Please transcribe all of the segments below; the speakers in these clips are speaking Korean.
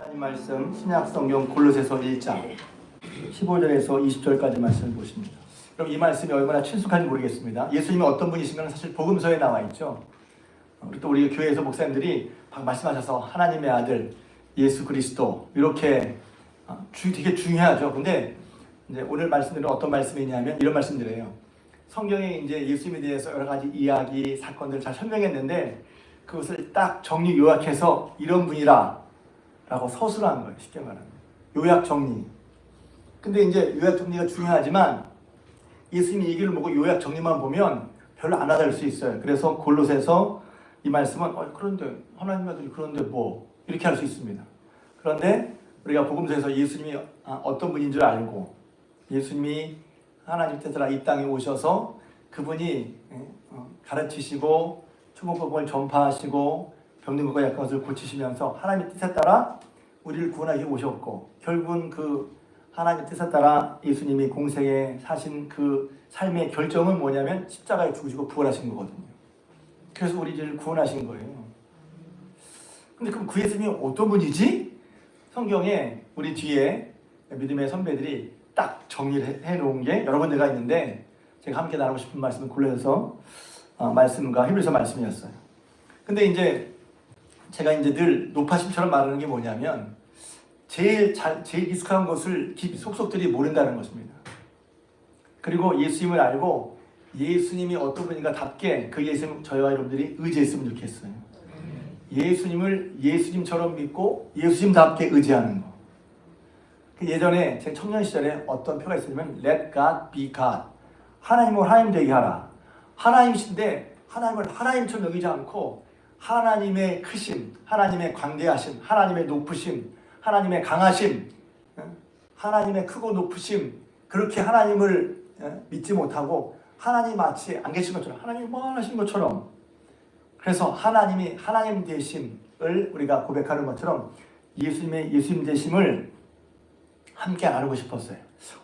하나님 말씀 신약 성경 골로새서 1장 15절에서 20절까지 말씀을 보십니다. 그럼 이 말씀이 얼마나 친숙한지 모르겠습니다. 예수님이 어떤 분이신가는 사실 복음서에 나와 있죠. 또 우리 교회에서 목사님들이 말씀하셔서 하나님의 아들 예수 그리스도 이렇게 되게 중요하죠. 근데 이제 오늘 말씀들은 어떤 말씀이냐면 이런 말씀들이에요. 성경에 이제 예수님에 대해서 여러 가지 이야기, 사건들을 잘 설명했는데 그것을 딱 정리 요약해서 이런 분이라 라고 서술한 거예요. 쉽게 말하면 요약 정리. 근데 이제 요약 정리가 중요하지만 예수님이 얘기를 보고 요약 정리만 보면 별로 안 와닿을 수 있어요. 그래서 골로새서 이 말씀은 그런데 하나님 아들이 그런데 뭐 이렇게 할 수 있습니다. 그런데 우리가 복음서에서 예수님이 어떤 분인 줄 알고 예수님이 하나님 뜻으로 이 땅에 오셔서 그분이 가르치시고 천국복음을 전파하시고 병든 것과 약한 것을 고치시면서 하나님의 뜻에 따라 우리를 구원하기 오셨고 결국은 그 하나님의 뜻에 따라 예수님이 공생에 사신 그 삶의 결정은 뭐냐면 십자가에 죽으시고 부활하신 거거든요. 그래서 우리를 구원하신 거예요. 근데 그럼 그 예수님이 어떤 분이지? 성경에 우리 뒤에 믿음의 선배들이 딱 정리를 해놓은 게 여러 군데가 있는데 제가 함께 나누고 싶은 말씀은 골로새서 말씀과 히브리서 말씀이었어요. 근데 이제 제가 이제 늘 노파심처럼 말하는 게 뭐냐면 제일 익숙한 것을 속속들이 모른다는 것입니다. 그리고 예수님을 알고 예수님이 어떤 분인가 답게 그 예수님 저희와 여러분들이 의지했으면 좋겠어요. 예수님을 예수님처럼 믿고 예수님답게 의지하는 거. 예전에 제 청년 시절에 어떤 표가 있었냐면 Let God be God. 하나님을 하나님 되게 하라. 하나님이신데 하나님을 하나님처럼 여기지 않고 하나님의 크심, 하나님의 광대하심, 하나님의 높으심, 하나님의 강하심, 하나님의 크고 높으심, 그렇게 하나님을 믿지 못하고 하나님 마치 안 계신 것처럼 하나님이 무한하신 것처럼 그래서 하나님이 하나님 되심을 우리가 고백하는 것처럼 예수님의 예수님 되심을 함께 나누고 싶었어요.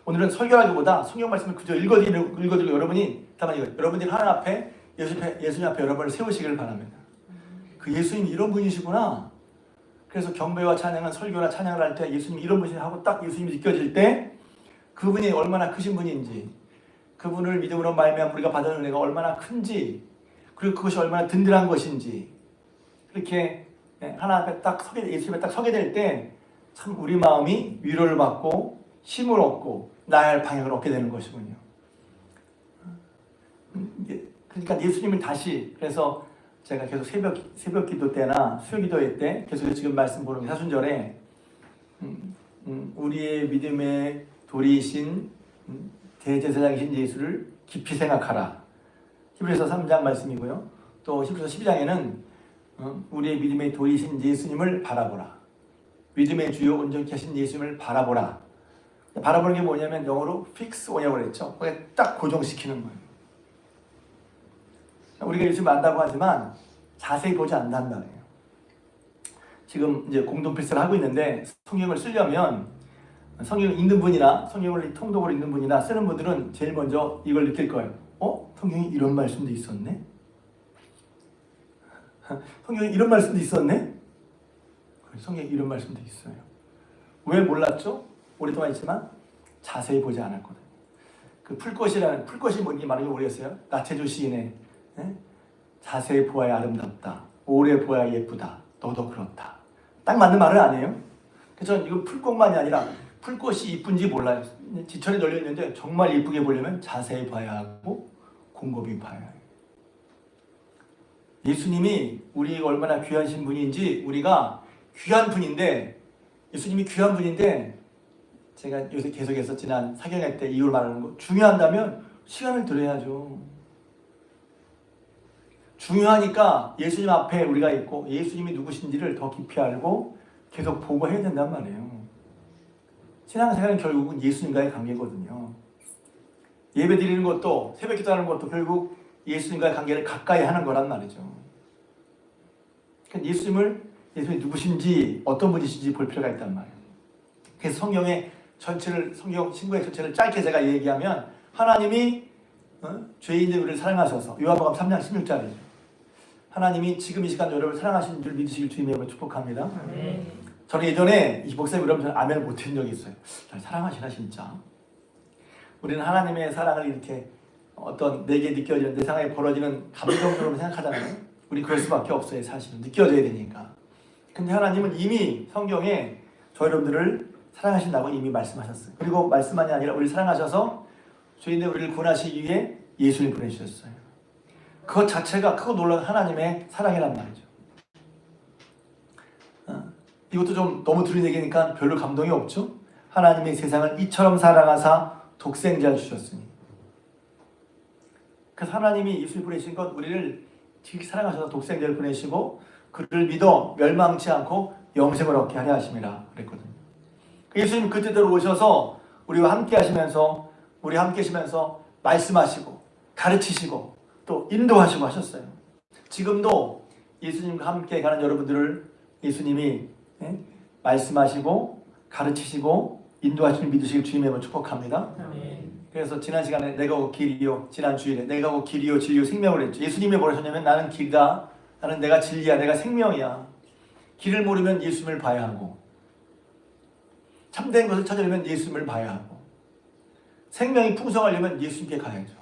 오늘은 설교하기보다 성경 말씀을 그저 읽어드리고 여러분들이 하나님 앞에 예수님 앞에 여러분을 세우시기를 바랍니다. 그 예수님이 이런 분이시구나. 그래서 경배와 찬양은 설교나 찬양을 할 때 예수님이 이런 분이시 하고 딱 예수님이 느껴질 때 그분이 얼마나 크신 분인지 그분을 믿음으로 말미암아 우리가 받은 은혜가 얼마나 큰지 그리고 그것이 얼마나 든든한 것인지 그렇게 하나님 앞에 딱 예수님 앞에 딱 서게 될 때 참 우리 마음이 위로를 받고 힘을 얻고 나아야 할 방향을 얻게 되는 것이군요. 그러니까 예수님을 다시 그래서 제가 계속 새벽 기도 때나 수요 기도회 때 계속 지금 말씀 보는 사순절에 우리의 믿음의 도리이신 대제사장이신 예수를 깊이 생각하라. 히브리서 3장 말씀이고요. 또 히브리서 12장에는 우리의 믿음의 도리이신 예수님을 바라보라. 믿음의 주요 온전케 하신 예수님을 바라보라. 바라보는 게 뭐냐면 영어로 fix on이라고 그랬죠. 거기에 딱 고정시키는 거예요. 우리가 예수님 안다고 하지만 자세히 보지 않는단 말이에요. 지금 이제 공동 필사를 하고 있는데 성경을 쓰려면 성경을 읽는 분이나 성경을 통독으로 읽는 분이나 쓰는 분들은 제일 먼저 이걸 느낄 거예요. 성경에 이런 말씀도 있었네? 성경에 이런 말씀도 있었네? 성경에 이런 말씀도 있어요. 왜 몰랐죠? 오랫동안 있지만 자세히 보지 않았거든요. 그 풀꽃이 뭔지 말하는지 모르겠어요. 나체조 시인의 자세히 보아야 아름답다. 오래 보아야 예쁘다. 너도 그렇다. 딱 맞는 말은 아니에요. 그래서 저는 이거 풀꽃만이 아니라 풀꽃이 이쁜지 몰라요. 지천에 널려있는데 정말 예쁘게 보려면 자세히 봐야 하고 곰곰이 봐야 해요. 예수님이 우리가 얼마나 귀하신 분인지 우리가 귀한 분인데 예수님이 귀한 분인데 제가 요새 계속해서 지난 사경회 때 이유를 말하는 거 중요한다면 시간을 들여야죠. 중요하니까 예수님 앞에 우리가 있고 예수님이 누구신지를 더 깊이 알고 계속 보고 해야 된단 말이에요. 신앙생활은 결국은 예수님과의 관계거든요. 예배 드리는 것도 새벽 기도하는 것도 결국 예수님과의 관계를 가까이 하는 거란 말이죠. 그러니까 예수님이 누구신지 어떤 분이신지 볼 필요가 있단 말이에요. 그래서 성경의 신구의 전체를 짧게 제가 얘기하면 하나님이 죄인들 우리를 사랑하셔서 요한복음 3장 16절이죠. 하나님이 지금 이 시간 여러분을 사랑하시는 줄 믿으시길 주님의 이름으로 축복합니다. 저는 예전에 이 목사님 그러면 저는 아멘을 못한 적이 있어요. 날 사랑하시나 진짜? 우리는 하나님의 사랑을 이렇게 어떤 내게 느껴지는 내 상황에 벌어지는 감정으로 생각하잖아요. 우리 그럴 수밖에 없어요. 사실은 느껴져야 되니까. 근데 하나님은 이미 성경에 저 여러분들을 사랑하신다고 이미 말씀하셨어요. 그리고 말씀만이 아니라 우리를 사랑하셔서 죄인들 우리를 구원하시기 위해 예수를 보내주셨어요. 그것 자체가 크고 놀라운 하나님의 사랑이란 말이죠. 이것도 좀 너무 들은 얘기니까 별로 감동이 없죠? 하나님이 세상을 이처럼 사랑하사 독생자를 주셨으니. 그래서 하나님이 예수를 보내신 것 우리를 지극히 사랑하셔서 독생자를 보내시고 그를 믿어 멸망치 않고 영생을 얻게 하려 하심이라 그랬거든요. 예수님 그 뜻대로 오셔서 우리와 함께 하시면서 말씀하시고 가르치시고 또 인도하시고 하셨어요. 지금도 예수님과 함께 가는 여러분들을 예수님이 말씀하시고 가르치시고 인도하시는 믿으시길 주님의 이름으로 축복합니다. 그래서 지난 시간에 내가 곧 길이요, 지난 주일에 내가 곧 길이요 진리요 생명을 했죠. 예수님이 뭐라 하셨냐면 나는 길이다, 나는 내가 진리야, 내가 생명이야. 길을 모르면 예수님을 봐야 하고 참된 것을 찾으려면 예수님을 봐야 하고 생명이 풍성하려면 예수님께 가야죠.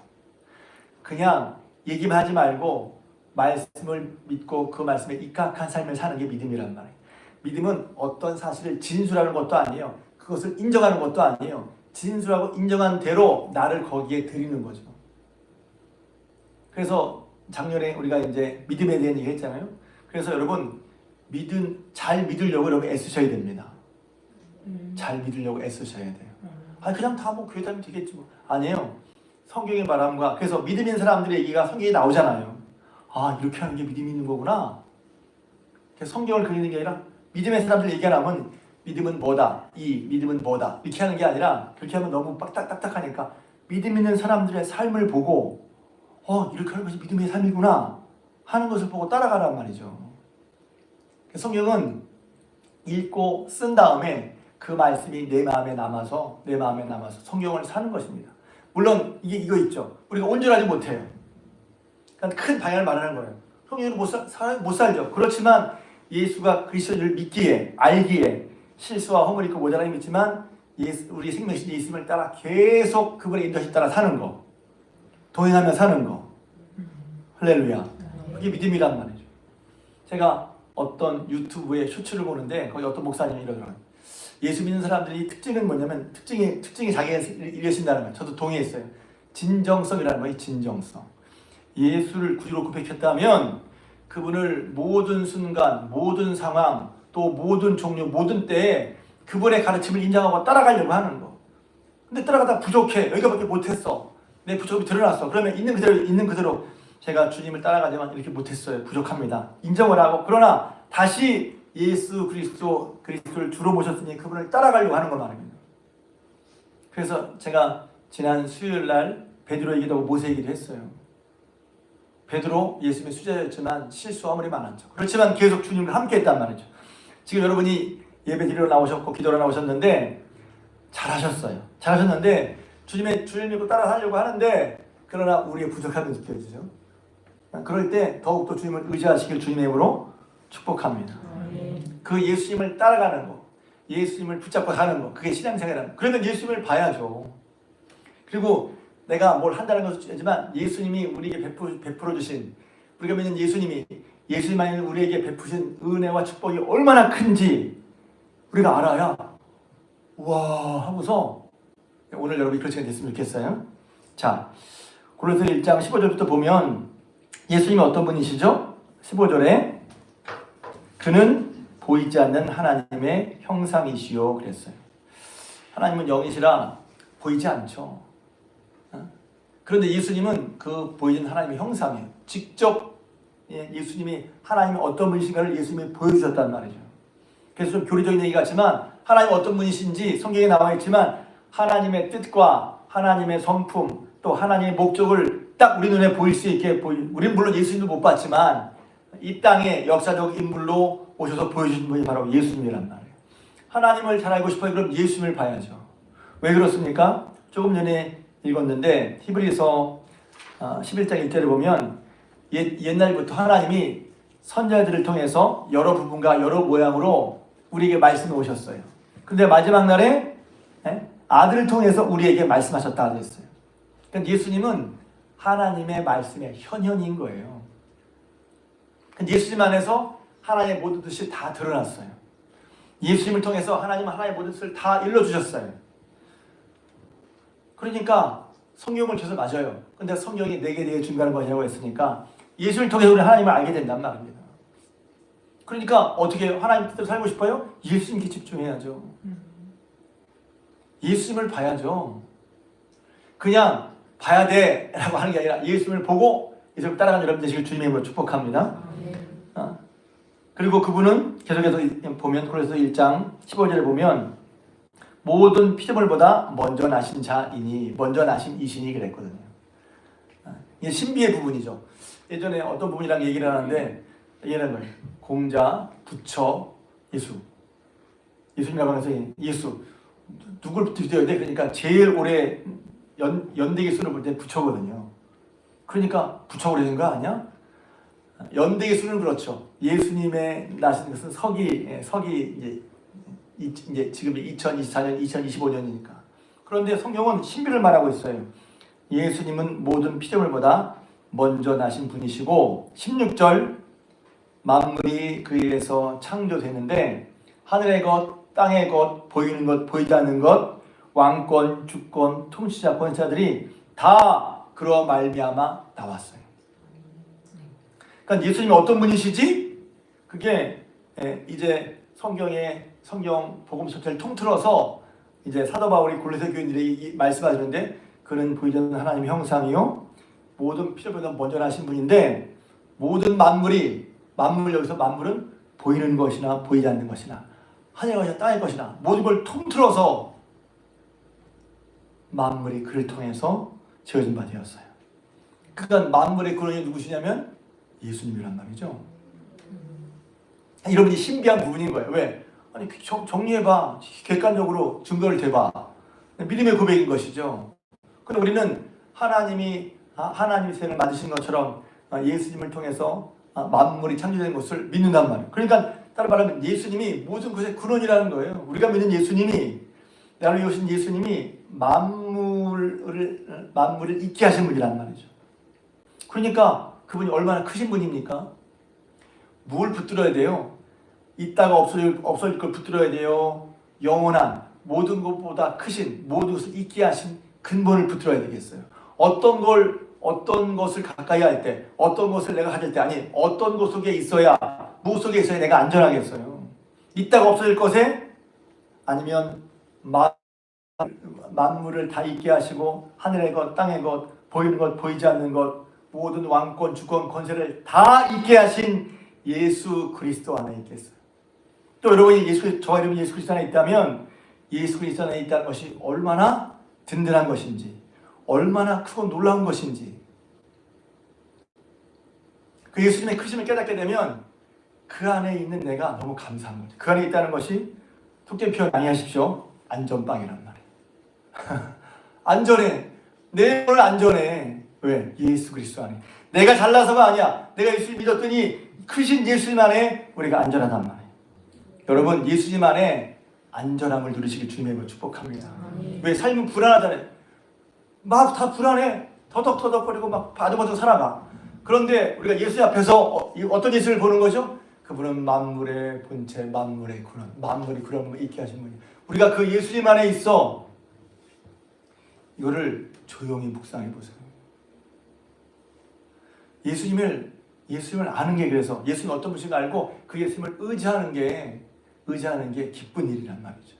그냥 얘기만 하지 말고 말씀을 믿고 그 말씀에 입각한 삶을 사는 게 믿음이란 말이에요. 믿음은 어떤 사실을 진술하는 것도 아니에요. 그것을 인정하는 것도 아니에요. 진술하고 인정한 대로 나를 거기에 드리는 거죠. 그래서 작년에 우리가 이제 믿음에 대한 얘기 했잖아요. 그래서 여러분 잘 믿으려고 여러분 애쓰셔야 됩니다. 잘 믿으려고 애쓰셔야 돼요. 그냥 다 뭐 교회 다니면 되겠지 뭐. 아니에요. 성경의 말함과 그래서 믿음 있는 사람들의 얘기가 성경에 나오잖아요. 이렇게 하는 게 믿음이 있는 거구나. 성경을 그리는 게 아니라 믿음의 사람들 얘기하면 믿음은 뭐다, 믿음은 뭐다 이렇게 하는 게 아니라 그렇게 하면 너무 딱딱하니까 믿음 있는 사람들의 삶을 보고 이렇게 하는 것이 믿음의 삶이구나 하는 것을 보고 따라가란 말이죠. 성경은 읽고 쓴 다음에 그 말씀이 내 마음에 남아서 성경을 사는 것입니다. 물론 이거 있죠. 우리가 온전하지 못해요. 그러니까 큰 방향을 말하는 거예요. 성경은 못 살죠. 그렇지만 예수가 그리스도를 믿기에 알기에 실수와 허물이 있고 모자람이 있지만 우리 생명신 예수님을 따라 계속 그분의 인도하심 따라 사는 거, 동행하며 사는 거. 할렐루야. 그게 믿음이란 말이죠. 제가 어떤 유튜브에 쇼츠를 보는데 거기 어떤 목사님이 이러더라고요. 예수 믿는 사람들이 특징은 뭐냐면 특징이 자기가 이러신다는 거예요. 저도 동의했어요. 진정성이라는 거예요. 진정성. 예수를 구주로 고백했다면 그분을 모든 순간, 모든 상황, 또 모든 종류, 모든 때에 그분의 가르침을 인정하고 따라가려고 하는 거. 근데 따라가다 부족해. 여기가밖에 못했어. 내 부족이 드러났어. 그러면 있는 그대로 제가 주님을 따라가지만 이렇게 못했어요. 부족합니다. 인정을 하고 그러나 다시 예수 그리스도를 주로 모셨으니 그분을 따라가려고 하는 거 말입니다. 그래서 제가 지난 수요일 날 베드로 얘기도 하고 모세 얘기도 했어요. 베드로 예수님의 수제였지만 실수와 허물이 많았죠. 그렇지만 계속 주님과 함께 했단 말이죠. 지금 여러분이 예배 드리러 나오셨고 기도로 나오셨는데 잘하셨는데 주님 믿고 따라 살려고 하는데 그러나 우리의 부족함이 느껴지죠. 그럴 때 더욱더 주님을 의지하시길 주님의 이름으로 축복합니다. 그 예수님을 따라가는 거, 예수님을 붙잡고 가는 거, 그게 신앙생활이라는 거. 그러면 예수님을 봐야죠. 그리고 내가 뭘 한다는 것이지만 예수님이 우리에게 베풀어 주신, 우리가 믿는 예수님만이 우리에게 베푸신 은혜와 축복이 얼마나 큰지 우리가 알아야 우와 하고서 오늘 여러분이 그런 시간이 됐으면 좋겠어요. 자, 골로새 1장 15절부터 보면 예수님이 어떤 분이시죠? 15절에 그는 보이지 않는 하나님의 형상이시요 그랬어요. 하나님은 영이시라 보이지 않죠. 그런데 예수님은 그 보이는 하나님의 형상이에요. 직접 예수님이 하나님이 어떤 분이신가를 예수님이 보여주셨단 말이죠. 그래서 좀 교리적인 얘기 같지만 하나님이 어떤 분이신지 성경에 나와 있지만 하나님의 뜻과 하나님의 성품 또 하나님의 목적을 딱 우리 눈에 보일 수 있게 우리는 물론 예수님도 못 봤지만 이 땅에 역사적 인물로 오셔서 보여주신 분이 바로 예수님이란 말이에요. 하나님을 잘 알고 싶어요. 그럼 예수님을 봐야죠. 왜 그렇습니까? 조금 전에 읽었는데 히브리서 11장 1절을 보면 옛날부터 하나님이 선자들을 통해서 여러 부분과 여러 모양으로 우리에게 말씀이 오셨어요. 그런데 마지막 날에 아들을 통해서 우리에게 말씀하셨다 그랬어요. 그러니까 예수님은 하나님의 말씀의 현현인 거예요. 예수님 안에서 하나님의 모든 뜻이 다 드러났어요. 예수님을 통해서 하나님은 하나님의 모든 뜻을 다 일러주셨어요. 그러니까 성경을 계속 맞아요. 근데 성경이 내게 준비하는 것이라고 했으니까 예수를 통해서 우리 하나님을 알게 된단 말입니다. 그러니까 어떻게 하나님 뜻대로 살고 싶어요? 예수님께 집중해야죠. 예수님을 봐야죠. 그냥 봐야 돼 라고 하는 게 아니라 예수님을 보고 예수님을 따라가는 여러분 되시길 주님의 이름으로 축복합니다. 그리고 그분은 계속해서 보면 고린도서 1장 15절에 보면 모든 피조물보다 먼저 나신 자이니 먼저 나신 이신이 그랬거든요. 이게 신비의 부분이죠. 예전에 어떤 부분이랑 얘기를 하는데 얘는 뭐예요? 공자, 부처, 예수. 예수님이라고 해서 예수. 누굴 드려야 돼? 그러니까 제일 오래 연대기 수를 볼 때 부처거든요. 그러니까 부처가 되는 거 아니야? 연대기 수는 그렇죠. 예수님의 나시는 것은 서기 이제 지금 2024년, 2025년이니까. 그런데 성경은 신비를 말하고 있어요. 예수님은 모든 피조물보다 먼저 나신 분이시고 16절 만물이 그에 의해서 창조되는데 하늘의 것, 땅의 것, 보이는 것, 보이지 않는 것, 왕권, 주권, 통치자, 권세자들이 다 그러 말미암아 나왔어요. 그러니까 예수님이 어떤 분이시지? 그게 이제 성경 복음 전체를 통틀어서 이제 사도 바울이 골로새 교인들이 말씀하시는데 그는 보이지 않는 하나님의 형상이요 모든 피조물보다 먼저 나신 분인데 모든 만물 여기서 만물은 보이는 것이나 보이지 않는 것이나 하늘의 것이나 땅의 것이나 모든 걸 통틀어서 만물이 그를 통해서 지어진 바 되었어요. 그러니까 만물의 근원이 누구시냐면 예수님이란 말이죠. 여러분이 신비한 부분인 거예요. 왜? 아니 정리해봐. 객관적으로 증거를 대봐. 믿음의 고백인 것이죠. 근데 우리는 하나님이 세상을 만드신 것처럼 예수님을 통해서 만물이 창조된 것을 믿는단 말이에요. 그러니까 다른 말하면 예수님이 모든 것의 근원이라는 거예요. 우리가 믿는 예수님이 나를 오신 예수님이 만물을 있게 하신 분이란 말이죠. 그러니까 그분이 얼마나 크신 분입니까? 뭘 붙들어야 돼요? 있다가 없어질 걸 붙들어야 돼요. 영원한 모든 것보다 크신 모든 것을 있게 하신 근본을 붙들어야 되겠어요. 어떤 것을 가까이 할 때, 어떤 것을 내가 가질 때, 아니 어떤 것 속에 있어야, 무엇 속에 있어야 내가 안전하겠어요. 있다가 없어질 것에 아니면 만물을 다 있게 하시고 하늘의 것, 땅의 것, 보이는 것, 보이지 않는 것, 모든 왕권, 주권, 권세를 다 있게 하신 예수 그리스도 안에 있겠어요. 또 여러분이 저와 여러분이 예수 그리스도 안에 있다면 예수 그리스도 안에 있다는 것이 얼마나 든든한 것인지, 얼마나 크고 놀라운 것인지, 그 예수님의 크심을 깨닫게 되면 그 안에 있는 내가 너무 감사한 거죠. 그 안에 있다는 것이 속된 표현 많이 하십시오. 안전빵이란 말이에요. 안전해. 내 오늘 안전해. 왜? 예수 그리스도 안에. 내가 잘나서가 아니야. 내가 예수님 믿었더니 크신 예수님 안에 우리가 안전하단 말이에요. 여러분 예수님 안에 안전함을 누리시길 주님의 이름으로 축복합니다. 왜? 삶은 불안하잖아요. 막 다 불안해. 터덕터덕거리고 막 바득바득 살아가. 그런데 우리가 예수 앞에서 어떤 예수를 보는 거죠? 그분은 만물의 본체, 만물의 근원, 만물이 그런 있게 하신 분이에요. 우리가 그 예수님 안에 있어. 이거를 조용히 묵상해 보세요. 예수님을 아는 게 그래서 예수님 어떤 분인가 알고 그 예수님을 의지하는 게 기쁜 일이란 말이죠.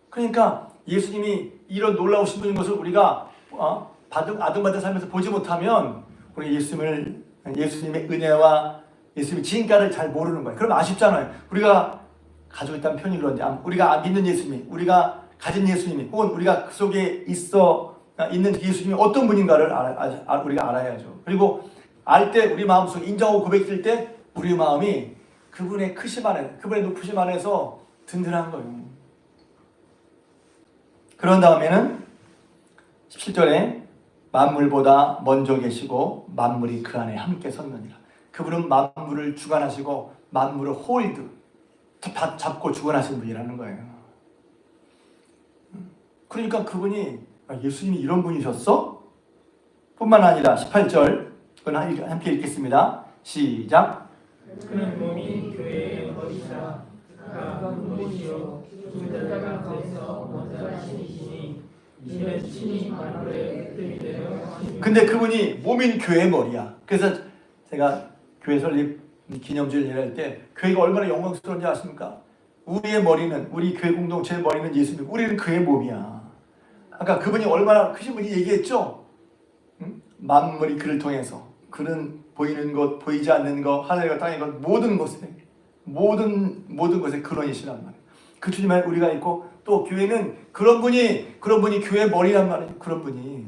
그러니까 예수님이 이런 놀라우신 분인 것을 우리가 아등바등 살면서 보지 못하면 우리 예수님의 은혜와 예수님의 진가를 잘 모르는 거예요. 그럼 아쉽잖아요. 우리가 가지고 있다는 편이 그런데 우리가 믿는 예수님이, 우리가 가진 예수님이, 혹은 우리가 그 속에 있는 예수님이 어떤 분인가를 우리가 알아야죠. 그리고 알 때 우리 마음속에 인정하고 고백할 때 우리 마음이 그분의 크심 안에, 그분의 높으심 안에서 든든한 거예요. 그런 다음에는 17절에 만물보다 먼저 계시고 만물이 그 안에 함께 섰느니라. 그분은 만물을 주관하시고 만물을 홀드, 잡고 주관하신 분이라는 거예요. 그러니까 그분이 예수님이 이런 분이셨어? 뿐만 아니라 18절 그건 함께 읽겠습니다. 시작. 그는 몸이 교회의 머리시라. 그가 근본이요 죽은 자 가운데서 먼저 하시니시니 이는 친히 만물의 으뜸이 되어 하시니. 근데 그분이 몸인 교회의 머리야. 그래서 제가 교회 설립 기념주일 일할 때 교회가 얼마나 영광스러운지 아십니까? 우리의 머리는, 우리 교회 공동체의 머리는 예수님, 우리는 그의 몸이야. 아까 그분이 얼마나 크신 분이 얘기했죠? 응? 만물이 그를 통해서, 그는 보이는 것, 보이지 않는 것, 하늘과 땅의 것, 모든 것의 근원이시란 말이에요. 그 주님 안에 우리가 있고, 또 교회는 그런 분이 교회의 머리란 말이에요. 그런 분이.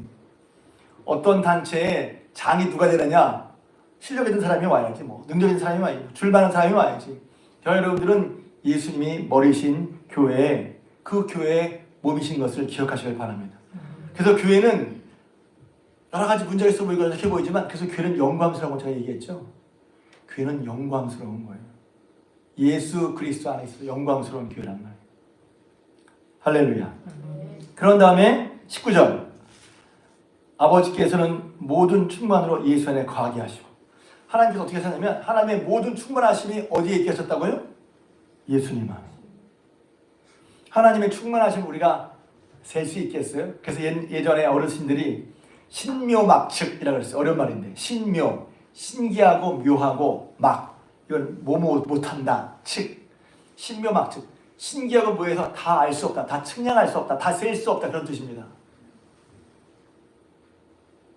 어떤 단체에 장이 누가 되느냐? 실력 있는 사람이 와야지, 능력 있는 사람이 와야지, 줄만한 사람이 와야지. 저 여러분들은 예수님이 머리신 교회에, 그 교회의 몸이신 것을 기억하시길 바랍니다. 그래서 교회는 여러 가지 문제가 있어 보이고 이렇게 보이지만, 그래서 교회는 영광스러운 거 제가 얘기했죠. 교회는 영광스러운 거예요. 예수 그리스도 안에 있어 영광스러운 교회란 말이에요. 할렐루야. 그런 다음에 19절. 아버지께서는 모든 충만으로 예수 안에 거하게 하시고. 하나님께서 어떻게 하셨냐면, 하나님의 모든 충만하심이 어디에 있게 하셨다고요? 예수님 안에. 하나님의 충만하심을 우리가 셀 수 있겠어요? 그래서 예전에 어르신들이 신묘막측이라고 그랬어요. 어려운 말인데, 신묘, 신기하고 묘하고 막, 이건 뭐뭐 못한다, 측, 신묘막측. 신기하고 묘해서 다 알 수 없다, 다 측량할 수 없다, 다 셀 수 없다, 그런 뜻입니다.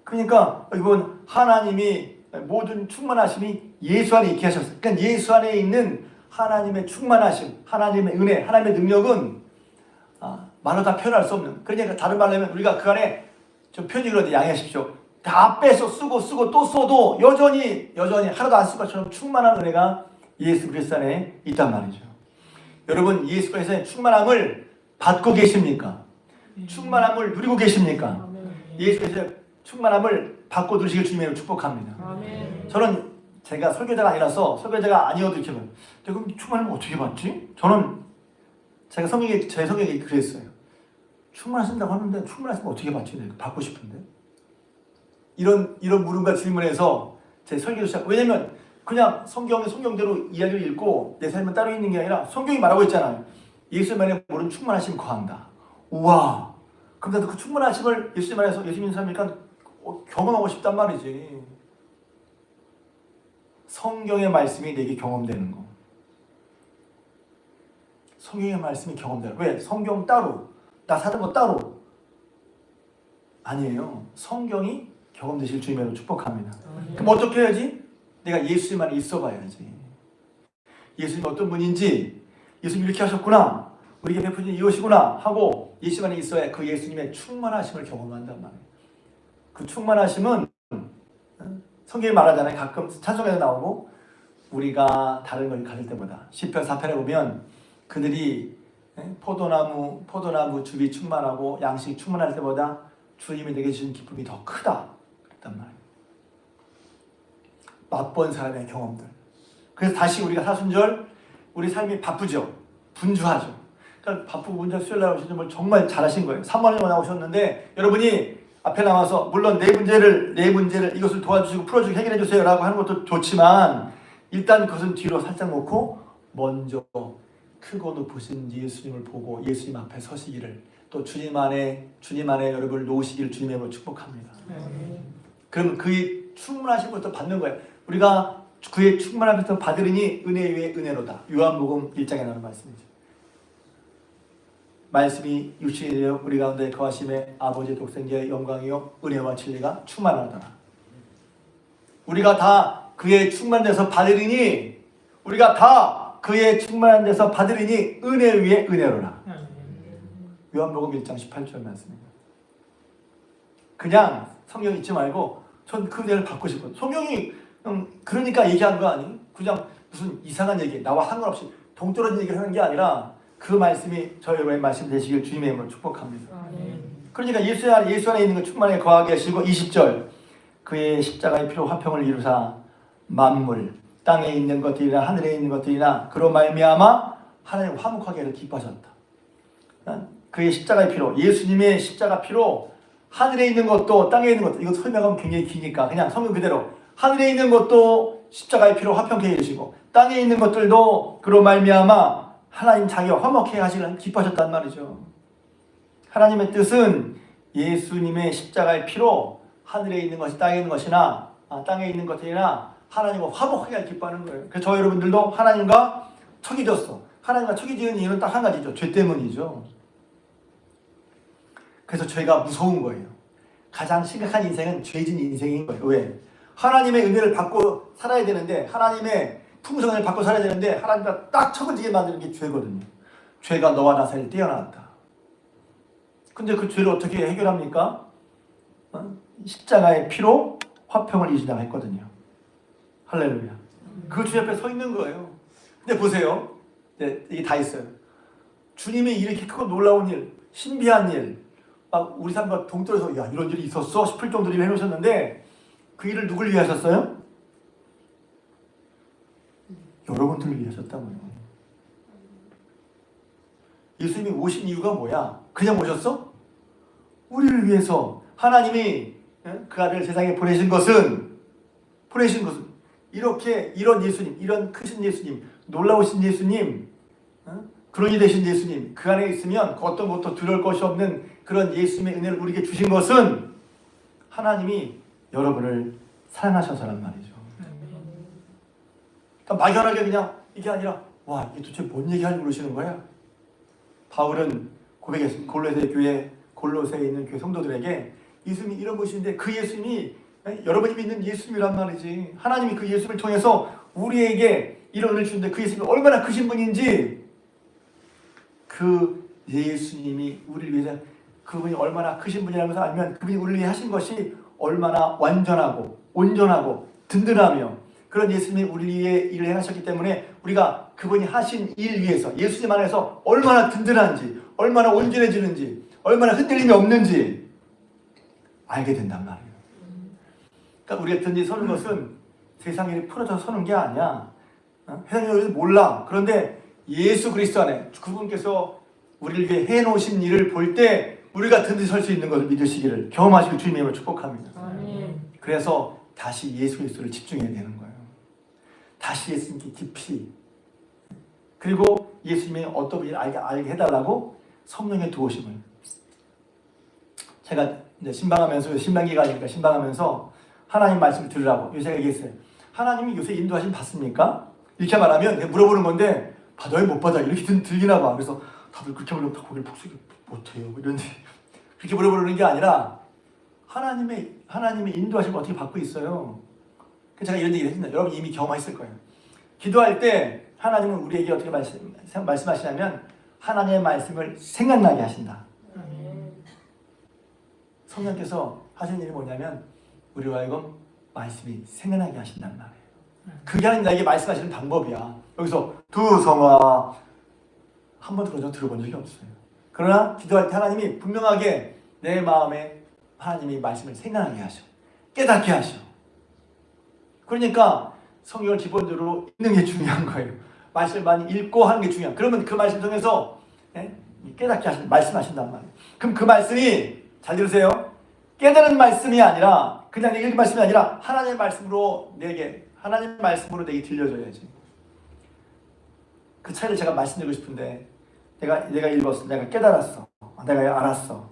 그러니까 이건 하나님이 모든 충만하심이 예수 안에 있게 하셨어요. 그러니까 예수 안에 있는 하나님의 충만하심, 하나님의 은혜, 하나님의 능력은 말로 다 표현할 수 없는. 그러니까 다른 말로 하면 우리가 그 안에 좀 표현이 그런데 양해하십시오. 다 빼서 쓰고 또 써도 여전히 하나도 안 쓸 것처럼 충만한 은혜가 예수 그리스도 안에 있단 말이죠. 여러분, 예수 그리스도의 충만함을 받고 계십니까? 충만함을 누리고 계십니까? 예수 그리스도의 충만함을 받고 누리시길 주님으로 축복합니다. 저는 제가 설교자가 아니라서, 설교자가 아니어도 이렇게 봐요. 그럼 충만함을 어떻게 받지? 저는 제 성경에 그랬어요. 충만하신다고 하는데 충만하시면 어떻게 받지? 내가 받고 싶은데. 이런 물음과 질문에서 제 설교를 시작. 왜냐면 그냥 성경대로 이야기를 읽고 내 삶은 따로 있는 게 아니라 성경이 말하고 있잖아요. 예수님만의 모든 충만하심 거한다. 우와. 그럼 나도 그 충만하심을 예수님 안에서, 예수님 믿는 사람이니까 경험하고 싶단 말이지. 성경의 말씀이 내게 경험되는 거. 성경의 말씀이 경험되는 거. 왜? 성경 따로, 나 사는 거 따로. 아니에요. 성경이 경험되실 주님으로 축복합니다. 그럼 어떻게 해야지? 내가 예수님 안에 있어 봐야지. 예수님이 어떤 분인지, 예수님이 이렇게 하셨구나, 우리에게 베푸신 이것이구나 하고 예수님 안에 있어야 그 예수님의 충만하심을 경험한단 말이에요. 그 충만하심은 성경이 말하잖아요. 가끔 찬송에도 나오고, 우리가 다른 걸 가질 때보다, 시편 4편에 보면 그들이 포도나무 즙이 충만하고 양식이 충만할 때보다 주님이 내게 주신 기쁨이 더 크다 그랬단 말이에요. 맛본 사람의 경험들. 그래서 다시 우리가 사순절, 우리 삶이 바쁘죠. 분주하죠. 그러니까 바쁘고 분주한 수요일 날 오신 분 정말 잘하신 거예요. 3만 원 나오셨는데 여러분이 앞에 나와서 물론 내 문제를 이것을 도와주시고 풀어주고 해결해 주세요 라고 하는 것도 좋지만, 일단 그것은 뒤로 살짝 놓고 먼저 크고 높으신 예수님을 보고 예수님 앞에 서시기를, 또 주님 안에 여러분을 놓으시기를 주님의 축복합니다. 그럼 그의 충만하신 것도 받는 거예요. 우리가 그의 충만함부터 받으리니 은혜 위에 은혜로다. 요한복음 1장에 나오는 말씀이죠. 말씀이 육신이 되어 우리 가운데 거하심에 아버지의 독생자의 영광이요 은혜와 진리가 충만하더라. 우리가 다 그의 충만돼서 받으리니, 우리가 다 그의 충만한 데서 받으리니 은혜 위에 은혜로라. 요한복음 1장 18절 말씀입니다. 그냥 성경 잊지 말고 전 그 은혜를 받고 싶어요. 성경이 그러니까 얘기한 거 아니? 그냥 무슨 이상한 얘기, 나와 상관없이 동떨어진 얘기를 하는 게 아니라 그 말씀이 저희 여러분의 말씀 되시길 주님의 이름으로 축복합니다. 그러니까 예수 안에 있는 것 충만하게 거하게 하시고, 20절 그의 십자가의 피로 화평을 이루사 만물, 땅에 있는 것들이나 하늘에 있는 것들이나 그로 말미암아 하나님 화목하게 하기를 기뻐하셨다. 그의 십자가의 피로, 예수님의 십자가 피로 하늘에 있는 것도 땅에 있는 것도, 이거 설명하면 굉장히 기니까 그냥 성경 그대로 하늘에 있는 것도 십자가의 피로 화평케 해주시고 땅에 있는 것들도 그로 말미암아 하나님 자기가 화목케 하시기를 기뻐하셨단 말이죠. 하나님의 뜻은 예수님의 십자가의 피로 하늘에 있는 것이 땅에 있는 것이나 땅에 있는 것들이나 하나님과 화목하게 하기를 기뻐하는 거예요. 그래서 저 여러분들도 하나님과 척이 졌어. 하나님과 척이 지은 이유는 딱 한 가지죠. 죄 때문이죠. 그래서 죄가 무서운 거예요. 가장 심각한 인생은 죄진 인생인 거예요. 왜? 하나님의 은혜를 받고 살아야 되는데, 하나님의 풍성을 받고 살아야 되는데 하나님과 딱 척을 지게 만드는 게 죄거든요. 죄가 너와 나 사이를 떼어놨다. 근데 그 죄를 어떻게 해결합니까? 십자가의 피로 화평을 이루자고 했거든요. 할렐루야. 그 주 옆에 서 있는 거예요. 근데 보세요. 네, 이게 다 있어요. 주님이 이렇게 크고 놀라운 일, 신비한 일, 막 우리 삶과 동떨어서 야 이런 일이 있었어 싶을 정도로 일을 해놓으셨는데 그 일을 누굴 위해 하셨어요? 여러분들을 위해 하셨다고요. 예수님이 오신 이유가 뭐야? 그냥 오셨어? 우리를 위해서. 하나님이 그 아들을 세상에 보내신 것은 이렇게 이런 예수님, 이런 크신 예수님, 놀라우신 예수님, 그런이 되신 예수님, 그 안에 있으면 그 어떤 것도 두려울 것이 없는 그런 예수님의 은혜를 우리에게 주신 것은 하나님이 여러분을 사랑하셔서란 말이죠. 그러니까 막연하게 그냥 이게 아니라 와 이게 도대체 뭔 얘기하는지 모르시는 거야. 바울은 고백했습니다. 골로새에 있는 교회 성도들에게 예수님이 이런 분이신데 그 예수님이 여러분이 믿는 예수님이란 말이지. 하나님이 그 예수님을 통해서 우리에게 이런 은혜를 주는데 그 예수님이 얼마나 크신 분인지, 그 예수님이 우리를 위해서 그분이 얼마나 크신 분이라는 것을 알면 그분이 우리를 위해 하신 것이 얼마나 완전하고 온전하고 든든하며 그런 예수님이 우리 위해 일을 행하셨기 때문에 우리가 그분이 하신 일 위해서 예수님 안에서 얼마나 든든한지, 얼마나 온전해지는지, 얼마나 흔들림이 없는지 알게 된단 말이에요. 그러니까 우리가 든지 서는 것은 세상에 풀어져서 서는 게 아니야. 세상이 몰라. 그런데 예수 그리스도 안에 그분께서 우리를 위해 해놓으신 일을 볼 때 우리가 든든히 설 수 있는 것을 믿으시기를 경험하시길 주님의 이름으로 축복합니다. 아멘. 그래서 다시 예수 그리스도를 집중해야 되는 거예요. 다시 예수님께 깊이, 그리고 예수님의 어떤 분인지 알게 해달라고 성령의 도우심을. 제가 이제 신방하면서 신방기간이니까 신방하면서 하나님 말씀을 들으라고 요새 얘기했어요. 하나님이 요새 인도하심 받습니까? 이렇게 말하면 물어보는 건데 받아요 못 받아요 이렇게 들리나 봐. 그래서 다들 그렇게 물으면 고개를 푹 숙여 못해요 이런지 그렇게 물어보는 게 아니라 하나님의 인도하심을 어떻게 받고 있어요. 제가 이런 얘기를 했습니다. 여러분 이미 경험했을 거예요. 기도할 때 하나님은 우리에게 어떻게 말씀하시냐면 하나님의 말씀을 생각나게 하신다. 성령께서 하시는 일이 뭐냐면 우리와 하여금 말씀이 생각나게 하신단 말이에요. 그게 하나님 나에게 말씀하시는 방법이야. 여기서 두 성화 한 번 들어본 적이 없어요. 그러나 기도할 때 하나님이 분명하게 내 마음에 하나님이 말씀을 생각나게 하셔. 깨닫게 하셔. 그러니까 성경을 기본적으로 읽는 게 중요한 거예요. 말씀을 많이 읽고 하는 게 중요한. 그러면 그 말씀 통해서 깨닫게 하신 말씀하신단 말이에요. 그럼 그 말씀이 잘 들으세요. 깨달은 말씀이 아니라 그냥 읽은 말씀이 아니라 하나님의 말씀으로 내게 들려줘야지. 그 차이를 제가 말씀드리고 싶은데 내가 읽었어, 내가 깨달았어, 내가 알았어.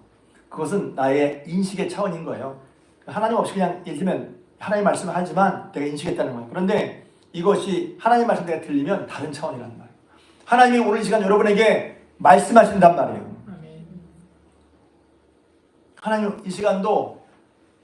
그것은 나의 인식의 차원인 거예요. 하나님 없이 그냥 예를 들면 하나님 말씀을 하지만 내가 인식했다는 거예요. 그런데 이것이 하나님 말씀 내가 들리면 다른 차원이란 말이에요. 하나님이 오늘 이 시간 여러분에게 말씀하신단 말이에요. 하나님 이 시간도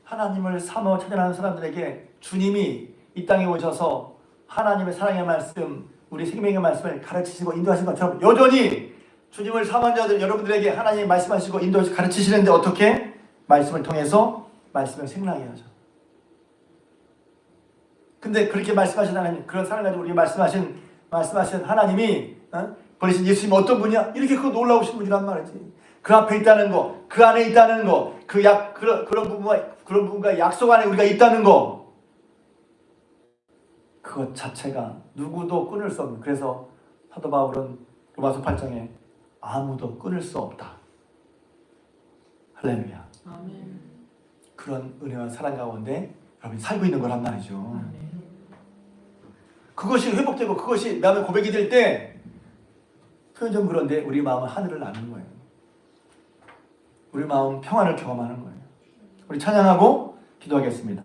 하나님을 사모하고 찾아가는 사람들에게 주님이 이 땅에 오셔서 하나님의 사랑의 말씀, 우리 생명의 말씀을 가르치시고 인도하신 것처럼 여전히 주님을 사모하는 자들 여러분들에게 하나님이 말씀하시고 인도하시고 가르치시는데 어떻게? 말씀을 통해서 말씀을 생각나게 하죠. 근데 그렇게 말씀하신 하나님, 그런 사랑을 가지고 우리에게 말씀하신 하나님이 버리신 예수님이 어떤 분이야? 이렇게 그 놀라우신 분이란 말이지. 그 앞에 있다는 거, 그 안에 있다는 거, 그런 부분과 약속 안에 우리가 있다는 거, 그것 자체가 누구도 끊을 수 없는. 그래서 사도 바울은 로마서 8장에 아무도 끊을 수 없다. 할렐루야. 아멘. 그런 은혜와 사랑 가운데 여러분이 살고 있는 거란 말이죠. 아멘. 그것이 회복되고 그것이 남의 고백이 될 때 표현 좀 그런데 우리 마음은 하늘을 나는 거예요. 우리 마음 평안을 경험하는 거예요. 우리 찬양하고 기도하겠습니다.